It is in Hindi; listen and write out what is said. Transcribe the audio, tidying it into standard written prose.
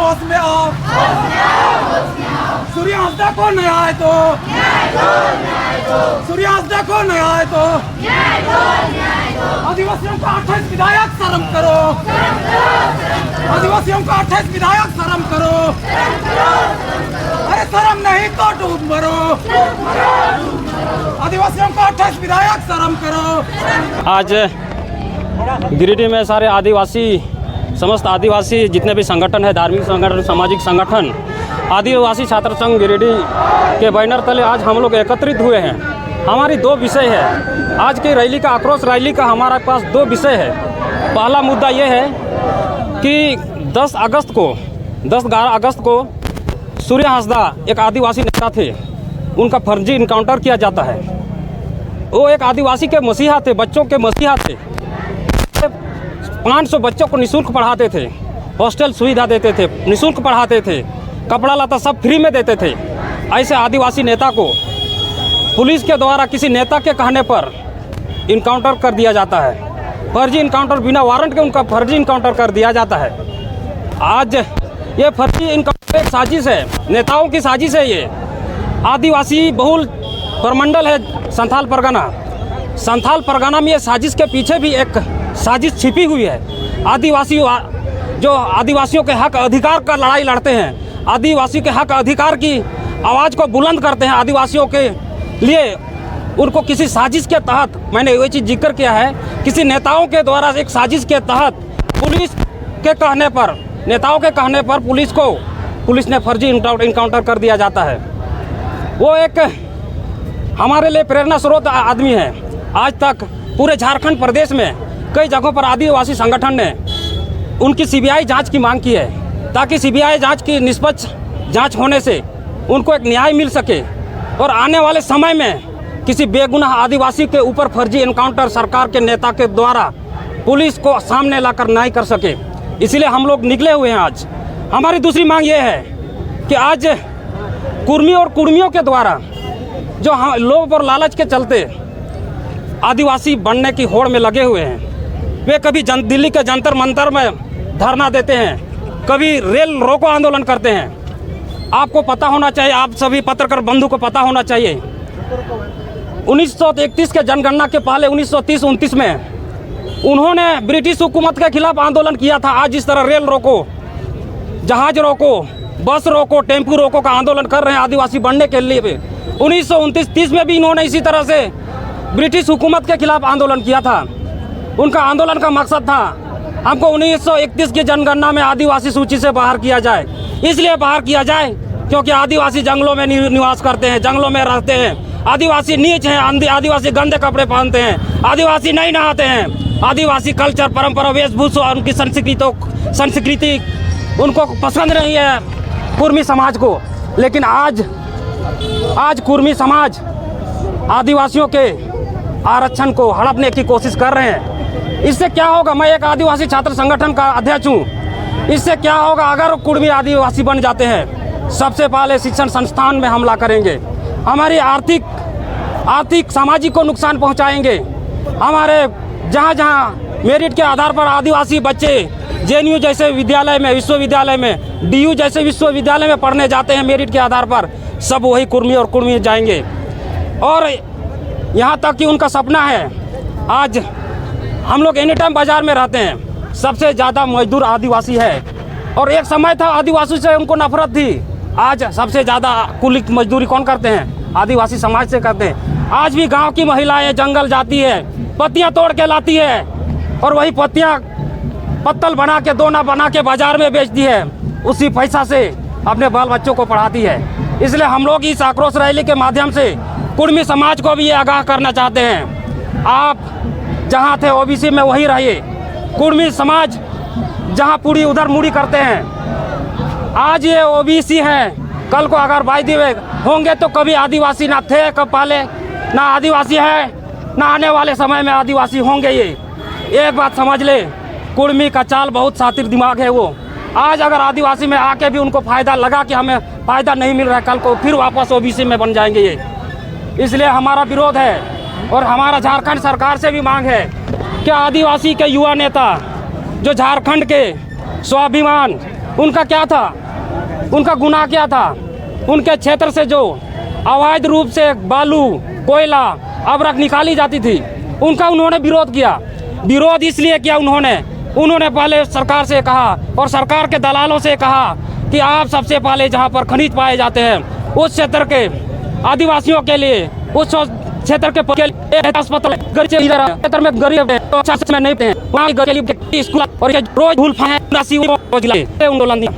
होश में आओ। सूर्यास्त देखो नया है तो सूर्यास्त देखो नया है तो आदिवासियों का 28 विधायक शर्म करो। आदिवासियों का 28 विधायक शर्म करो। अरे शर्म नहीं तो डूब मरो। आदिवासियों का 28 विधायक शर्म करो। आज गिरिडीह में सारे आदिवासी, समस्त आदिवासी जितने भी संगठन है, धार्मिक संगठन, सामाजिक संगठन, आदिवासी छात्र संघ गिरिडीह के बैनर तले आज हम लोग एकत्रित हुए हैं। हमारी दो विषय है आज की रैली का, आक्रोश रैली का हमारे पास दो विषय है। पहला मुद्दा ये है कि 10 अगस्त को सूर्य हंसदा एक आदिवासी नेता थे, उनका फर्जी इनकाउंटर किया जाता है। वो एक आदिवासी के मसीहा थे, बच्चों के मसीहा थे। 500 बच्चों को निःशुल्क पढ़ाते थे, हॉस्टल सुविधा देते थे, निःशुल्क पढ़ाते थे, कपड़ा लता सब फ्री में देते थे। ऐसे आदिवासी नेता को पुलिस के द्वारा किसी नेता के कहने पर इनकाउंटर कर दिया जाता है। फर्जी इनकाउंटर, बिना वारंट के उनका फर्जी इनकाउंटर कर दिया जाता है। आज ये फर्जी इनकाउंटर एक साजिश है, नेताओं की साजिश है। ये आदिवासी बहुल प्रमंडल है संथाल परगना। संथाल परगना में ये साजिश के पीछे भी एक साजिश छिपी हुई है। जो आदिवासियों के हक अधिकार का लड़ाई लड़ते हैं, आदिवासियों के हक अधिकार की आवाज़ को बुलंद करते हैं, आदिवासियों के लिए उनको किसी साजिश के तहत, मैंने ये चीज़ जिक्र किया है, किसी नेताओं के द्वारा एक साजिश के तहत पुलिस के कहने पर, नेताओं के कहने पर पुलिस ने फर्जी इनकाउंटर कर दिया जाता है। वो एक हमारे लिए प्रेरणा स्रोत आदमी है। आज तक पूरे झारखंड प्रदेश में कई जगहों पर आदिवासी संगठन ने उनकी सीबीआई जांच की मांग की है, ताकि सीबीआई जांच की निष्पक्ष जांच होने से उनको एक न्याय मिल सके और आने वाले समय में किसी बेगुनाह आदिवासी के ऊपर फर्जी एनकाउंटर सरकार के नेता के द्वारा पुलिस को सामने लाकर न्याय कर सके। इसीलिए हम लोग निकले हुए हैं आज। हमारी दूसरी मांग ये है कि आज कुर्मी और कुर्मियों के द्वारा जो लोभ और लालच के चलते आदिवासी बनने की होड़ में लगे हुए हैं, वे कभी दिल्ली के जंतर मंतर में धरना देते हैं, कभी रेल रोको आंदोलन करते हैं। आपको पता होना चाहिए, आप सभी पत्रकार बंधु को पता होना चाहिए, 1931 के जनगणना के पहले 1930-29 में उन्होंने ब्रिटिश हुकूमत के खिलाफ आंदोलन किया था। आज इस तरह रेल रोको, जहाज रोको, बस रोको, टेम्पू रोको का आंदोलन कर रहे हैं आदिवासी बनने के लिए। 1929-30 में भी इन्होंने इसी तरह से ब्रिटिश हुकूमत के खिलाफ आंदोलन किया था। उनका आंदोलन का मकसद था हमको 1931 की जनगणना में आदिवासी सूची से बाहर किया जाए। इसलिए बाहर किया जाए क्योंकि आदिवासी जंगलों में निवास करते हैं, जंगलों में रहते हैं, आदिवासी नीच हैं, आदिवासी गंदे कपड़े पहनते हैं, आदिवासी नहीं नहाते हैं, आदिवासी कल्चर, परंपरा, वेशभूषा, उनकी संस्कृति उनको पसंद नहीं है कुर्मी समाज को। लेकिन आज कुर्मी समाज आदिवासियों के आरक्षण को हड़पने की कोशिश कर रहे हैं। इससे क्या होगा, मैं एक आदिवासी छात्र संगठन का अध्यक्ष हूँ, इससे क्या होगा अगर कुर्मी आदिवासी बन जाते हैं? सबसे पहले शिक्षण संस्थान में हमला करेंगे, हमारी आर्थिक सामाजिक को नुकसान पहुँचाएंगे। हमारे जहाँ मेरिट के आधार पर आदिवासी बच्चे जेएनयू जैसे विद्यालय में, विश्वविद्यालय में, डीयू जैसे विश्वविद्यालय में पढ़ने जाते हैं मेरिट के आधार पर, सब वही कुर्मी और कुर्मी जाएंगे। और यहाँ तक कि उनका सपना है, आज हम लोग एनी टाइम बाजार में रहते हैं, सबसे ज़्यादा मजदूर आदिवासी है। और एक समय था आदिवासी से उनको नफरत थी, आज सबसे ज़्यादा कुली मजदूरी कौन करते हैं? आदिवासी समाज से करते हैं। आज भी गांव की महिलाएं जंगल जाती है, पत्तियां तोड़ के लाती है और वही पत्तियां पत्तल बना के, दोना बना के बाजार में बेचती है, उसी पैसा से अपने बाल बच्चों को पढ़ाती है। इसलिए हम लोग इस आक्रोश रैली के माध्यम से कुर्मी समाज को भी ये आगाह करना चाहते हैं, आप जहाँ थे ओबीसी में वही रहिए। कुर्मी समाज जहाँ पूरी उधर मुड़ी करते हैं, आज ये ओबीसी हैं, कल को अगर भाई दिवे होंगे तो कभी आदिवासी ना थे, कब पहले ना आदिवासी है, ना आने वाले समय में आदिवासी होंगे। ये एक बात समझ ले, कुर्मी का चाल बहुत शातिर दिमाग है वो। आज अगर आदिवासी में आके भी उनको फ़ायदा लगा कि हमें फ़ायदा नहीं मिल रहा है, कल को फिर वापस ओबीसी में बन जाएंगे ये। इसलिए हमारा विरोध है और हमारा झारखंड सरकार से भी मांग है कि आदिवासी के युवा नेता जो झारखंड के स्वाभिमान, उनका क्या था, उनका गुनाह क्या था? उनके क्षेत्र से जो अवैध रूप से बालू, कोयला, अबरक निकाली जाती थी, उनका उन्होंने विरोध किया। विरोध इसलिए किया उन्होंने पहले सरकार से कहा और सरकार के दलालों से कहा कि आप सबसे पहले जहां पर खनिज पाए जाते हैं उस क्षेत्र के आदिवासियों के लिए, उस क्षेत्र के अस्पताल क्षेत्र में गरीब तो अच्छा से नहीं वहाँ गरीब स्कूल और रोज आंदोलन दिया।